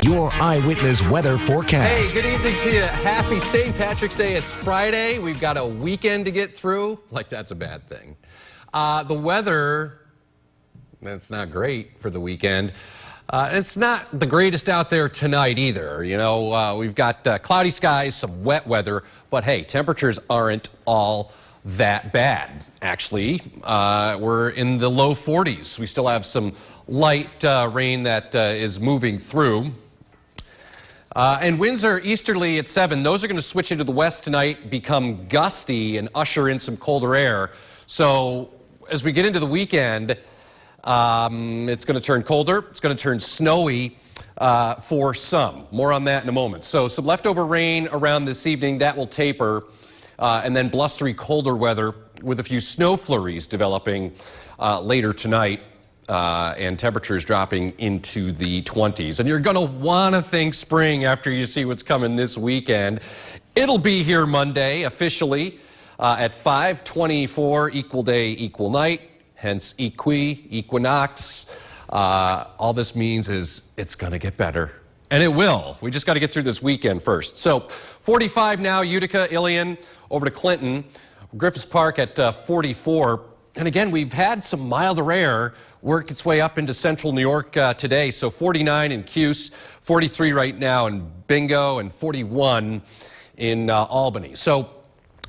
your eyewitness weather forecast. Hey, good evening to you. Happy St. Patrick's Day. It's Friday. We've got a weekend to get through. Like, that's a bad thing. The weather, that's not great for the weekend. It's not the greatest out there tonight either. You know, we've got cloudy skies, some wet weather, but hey, temperatures aren't all that bad. Actually, we're in the low 40s. We still have some light rain that is moving through. And winds are easterly at 7. Those are going to switch into the west tonight, become gusty, and usher in some colder air. So as we get into the weekend, it's going to turn colder. It's going to turn snowy for some. More on that in a moment. So some leftover rain around this evening. That will taper. And then blustery, colder weather with a few snow flurries developing later tonight. And temperatures dropping into the 20s. And you're going to want to think spring after you see what's coming this weekend. It'll be here Monday officially at 5/24, equal day, equal night, hence equinox. All this means is it's going to get better. And it will. We just got to get through this weekend first. So 45 now, Utica, Ilion, over to Clinton, Griffiths Park at 44. And again, we've had some milder air work its way up into central New York today. So 49 in Cuse, 43 right now in Bingo, and 41 in Albany. So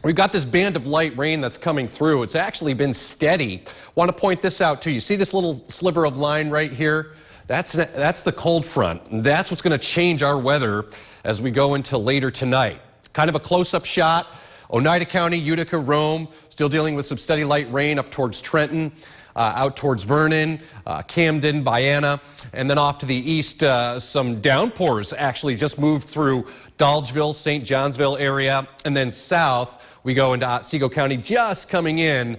we've got this band of light rain that's coming through. It's actually been steady. Want to point this out to you. See this little sliver of line right here? That's the cold front. And that's what's going to change our weather as we go into later tonight. Kind of a close-up shot. Oneida County, Utica, Rome, still dealing with some steady light rain up towards Trenton, out towards Vernon, Camden, Vienna, and then off to the east, some downpours actually just moved through Dolgeville, St. Johnsville area, and then south we go into Otsego County, just coming in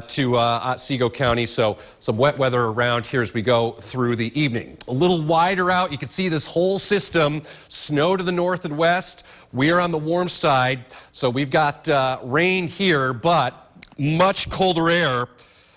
to Otsego County, so some wet weather around here as we go through the evening. A little wider out, you can see this whole system, snow to the north and west. We are on the warm side, so we've got rain here, but much colder air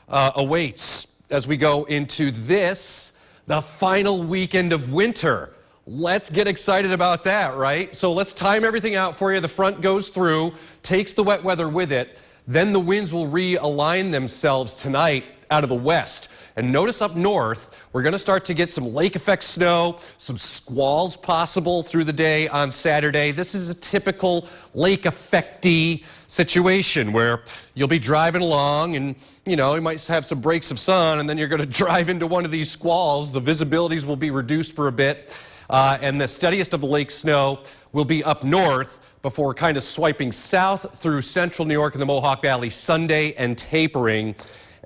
awaits as we go into this, the final weekend of winter. Let's get excited about that, right? So let's time everything out for you. The front goes through, takes the wet weather with it. Then the winds will realign themselves tonight out of the west. And notice up north, we're going to start to get some lake effect snow, some squalls possible through the day on Saturday. This is a typical lake effect-y situation where you'll be driving along and, you know, you might have some breaks of sun and then you're going to drive into one of these squalls. The visibilities will be reduced for a bit and the steadiest of the lake snow will be up north before kind of swiping south through central New York and the Mohawk Valley Sunday and tapering.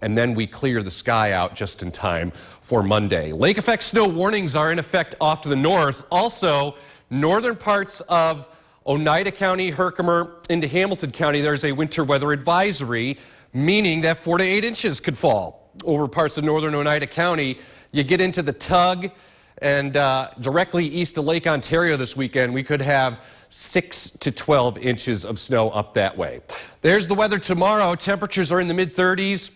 And then we clear the sky out just in time for Monday. Lake effect snow warnings are in effect off to the north. Also, northern parts of Oneida County, Herkimer, into Hamilton County, there's a winter weather advisory, meaning that 4 to 8 inches could fall over parts of northern Oneida County. You get into the Tug and directly east of Lake Ontario this weekend, we could have 6 to 12 inches of snow up that way. There's the weather tomorrow. Temperatures are in the mid-30s.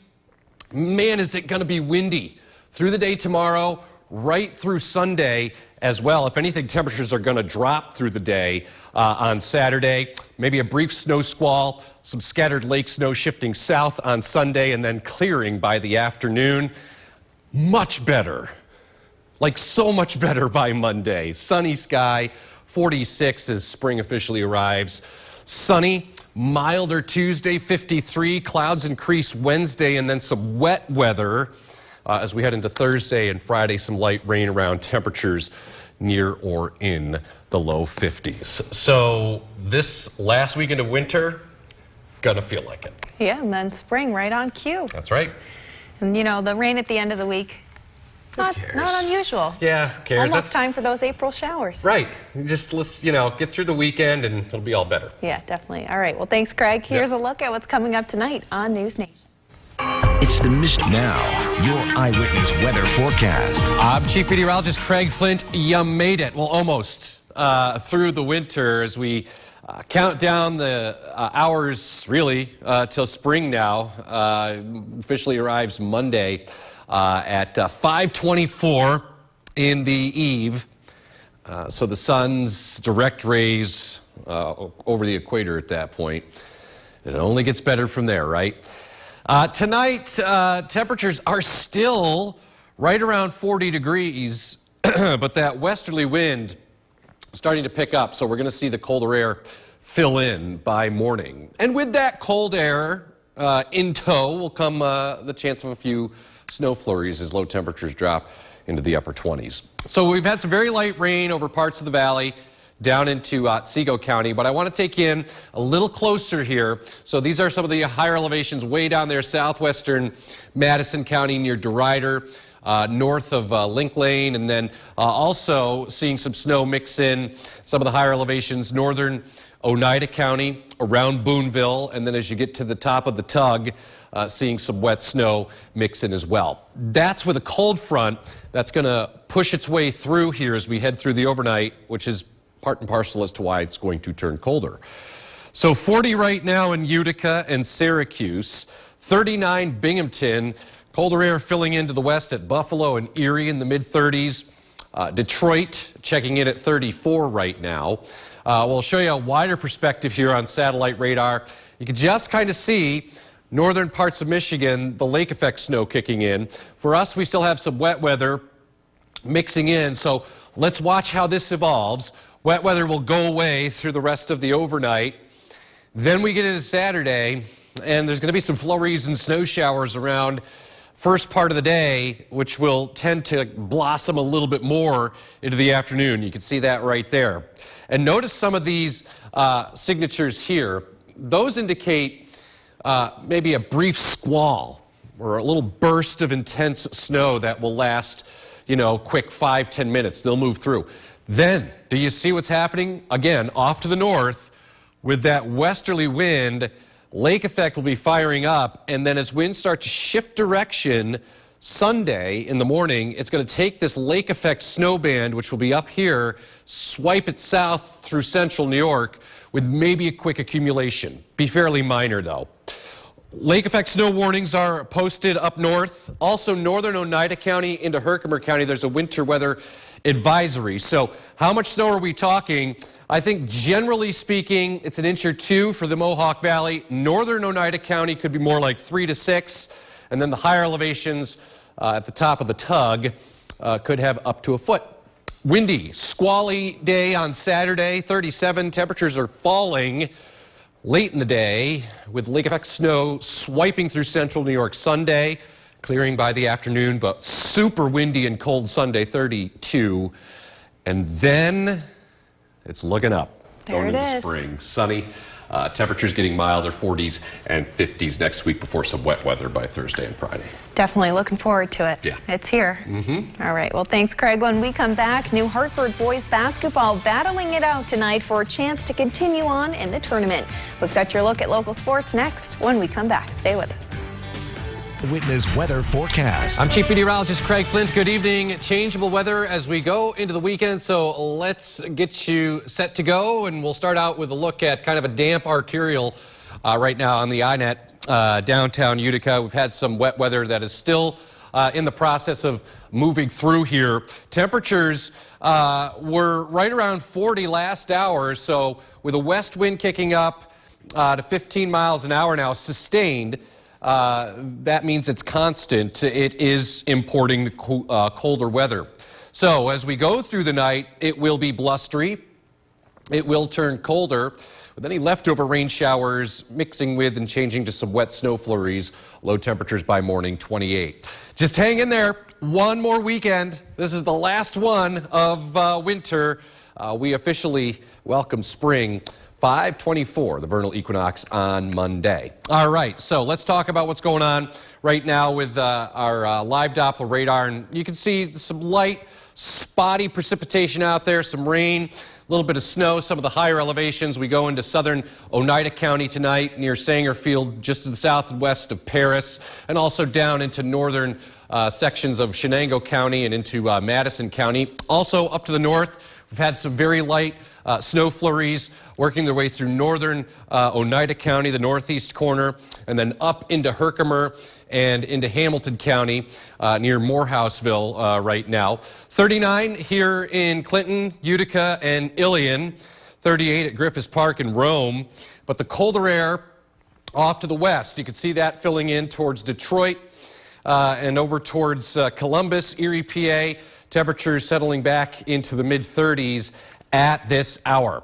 Man, is it going to be windy through the day tomorrow, right through Sunday as well. If anything, temperatures are going to drop through the day on Saturday. Maybe a brief snow squall, some scattered lake snow shifting south on Sunday and then clearing by the afternoon. Much better, like so much better by Monday. Sunny sky, 46 as spring officially arrives. Sunny, milder Tuesday, 53. Clouds increase Wednesday, and then some wet weather as we head into Thursday and Friday. Some light rain around, temperatures near or in the low 50s. So this last weekend of winter, gonna feel like it. Yeah, and then spring right on cue. That's right. And you know, the rain at the end of the week, not unusual. Yeah, who cares? Almost time for those April showers. Right. Just let's, you know, get through the weekend and it'll be all better. Yeah, definitely. All right. Well, thanks, Craig. Here's a look at what's coming up tonight on News Nation. It's the now, your eyewitness weather forecast. I'm Chief Meteorologist Craig Flint. You made it. Well, almost through the winter as we count down the hours, really, till spring now. Officially arrives Monday at 5:24 in the eve. So the sun's direct rays over the equator at that point. It only gets better from there, right? Tonight, temperatures are still right around 40 degrees, but that westerly wind starting to pick up, so we're going to see the colder air fill in by morning. And with that cold air in tow will come the chance of a few snow flurries as low temperatures drop into the upper 20s. So we've had some very light rain over parts of the valley down into Otsego County, but I want to take you in a little closer here. So these are some of the higher elevations way down there, southwestern Madison County near DeRuyter, north of Link Lane, and then also seeing some snow mix in some of the higher elevations, northern Oneida County, around Boonville, and then as you get to the top of the Tug, seeing some wet snow mix in as well. That's with a cold front that's going to push its way through here as we head through the overnight, which is part and parcel as to why it's going to turn colder. So 40 right now in Utica and Syracuse, 39 Binghamton, colder air filling into the west at Buffalo and Erie in the mid-30s. Detroit checking in at 34 right now. We'll show you a wider perspective here on satellite radar. You can just kind of see northern parts of Michigan, the lake effect snow kicking in. For us, we still have some wet weather mixing in, so let's watch how this evolves. Wet weather will go away through the rest of the overnight. Then we get into Saturday, and there's going to be some flurries and snow showers around first part of the day, which will tend to blossom a little bit more into the afternoon. You can see that right there. And notice some of these signatures here. Those indicate maybe a brief squall or a little burst of intense snow that will last, quick 5-10 minutes. They'll move through. Then, do you see what's happening? Again, off to the north with that westerly wind, lake effect will be firing up, and then as winds start to shift direction Sunday in the morning, it's going to take this lake effect snow band, which will be up here, swipe it south through central New York with maybe a quick accumulation. Be fairly minor, though. Lake effect snow warnings are posted up north. Also, northern Oneida County into Herkimer County, there's a winter weather advisory. So how much snow are we talking? I think generally speaking, it's 1 inch or 2 for the Mohawk Valley. Northern Oneida County could be more like 3 to 6. And then the higher elevations at the top of the Tug could have up to 1 foot. Windy, squally day on Saturday, 37. Temperatures are falling late in the day with lake effect snow swiping through central New York Sunday, clearing by the afternoon, but super windy and cold Sunday, 32. And then it's looking up. There going it into is. spring. Sunny. Temperatures getting milder, 40s and 50s next week before some wet weather by Thursday and Friday. Definitely looking forward to it. Yeah. It's here. All right. Well, thanks, Craig. When we come back, New Hartford boys basketball battling it out tonight for a chance to continue on in the tournament. We've got your look at local sports next when we come back. Stay with us. Witness weather forecast. I'm Chief Meteorologist Craig Flint. Good evening. Changeable weather as we go into the weekend, so let's get you set to go, and we'll start out with a look at kind of a damp arterial right now on the INET downtown Utica. We've had some wet weather that is still in the process of moving through here. Temperatures were right around 40 last hour, so with a west wind kicking up to 15 miles an hour now, sustained. That means it's constant. It is importing colder weather. So as we go through the night, it will be blustery. It will turn colder with any leftover rain showers mixing with and changing to some wet snow flurries. Low temperatures by morning, 28. Just hang in there. One more weekend. This is the last one of winter. We officially welcome spring. 5:24, the vernal equinox on Monday. All right, so let's talk about what's going on right now with our live Doppler radar. And you can see some light, spotty precipitation out there, some rain little bit of snow, some of the higher elevations. We go into southern Oneida County tonight near Sangerfield, just to the south and west of Paris, and also down into northern sections of Shenango County and into Madison County. Also up to the north, we've had some very light snow flurries working their way through northern Oneida County, the northeast corner, and then up into Herkimer and into Hamilton County near Morehouseville right now. 39 here in Clinton, Utica, and Ilion. 38 at Griffith Park in Rome. But the colder air off to the west, you can see that filling in towards Detroit and over towards Columbus, Erie, PA. Temperatures settling back into the mid-30s at this hour.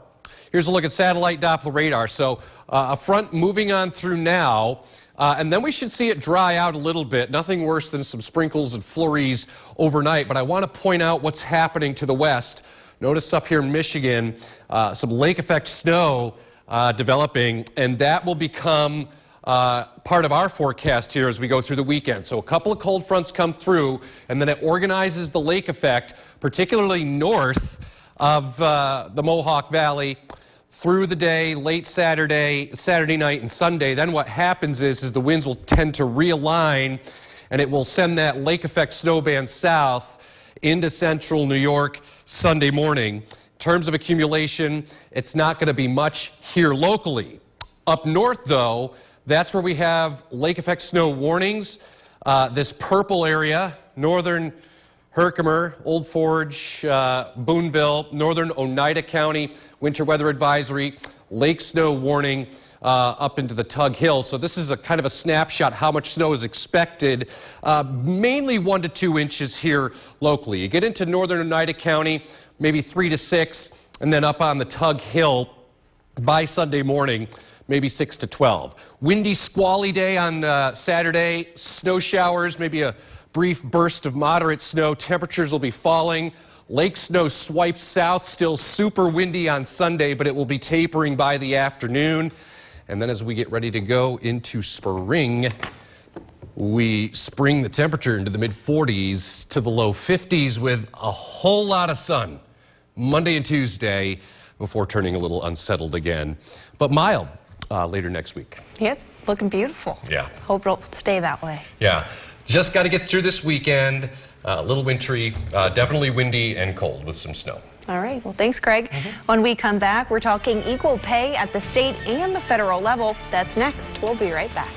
Here's a look at satellite Doppler radar. So a front moving on through now, and then we should see it dry out a little bit. Nothing worse than some sprinkles and flurries overnight, but I want to point out what's happening to the west. Notice up here in Michigan, some lake effect snow developing, and that will become part of our forecast here as we go through the weekend. So a couple of cold fronts come through, and then it organizes the lake effect, particularly north of the Mohawk Valley through the day, late Saturday night, and Sunday. Then what happens is the winds will tend to realign, and it will send that lake effect snow band south into central New York Sunday morning. In terms of accumulation, it's not going to be much here locally. Up north, though, that's where we have lake effect snow warnings. This purple area, northern Herkimer, Old Forge, Boonville, northern Oneida County, winter weather advisory, lake snow warning up into the Tug Hill. So this is a kind of a snapshot how much snow is expected, mainly 1 to 2 inches here locally. You get into northern Oneida County, maybe 3 to 6, and then up on the Tug Hill by Sunday morning, maybe 6 to 12. Windy, squally day on Saturday, snow showers, maybe a brief burst of moderate snow. Temperatures will be falling. Lake snow swipes south, still super windy on Sunday, but it will be tapering by the afternoon. And then as we get ready to go into spring, we spring the temperature into the mid-40s to the low 50s with a whole lot of sun Monday and Tuesday before turning a little unsettled again, but mild later next week. Yeah, it's looking beautiful. Yeah. Hope it'll stay that way. Yeah. Just got to get through this weekend. A little wintry, definitely windy and cold with some snow. All right. Well, thanks, Craig. When we come back, we're talking equal pay at the state and the federal level. That's next. We'll be right back.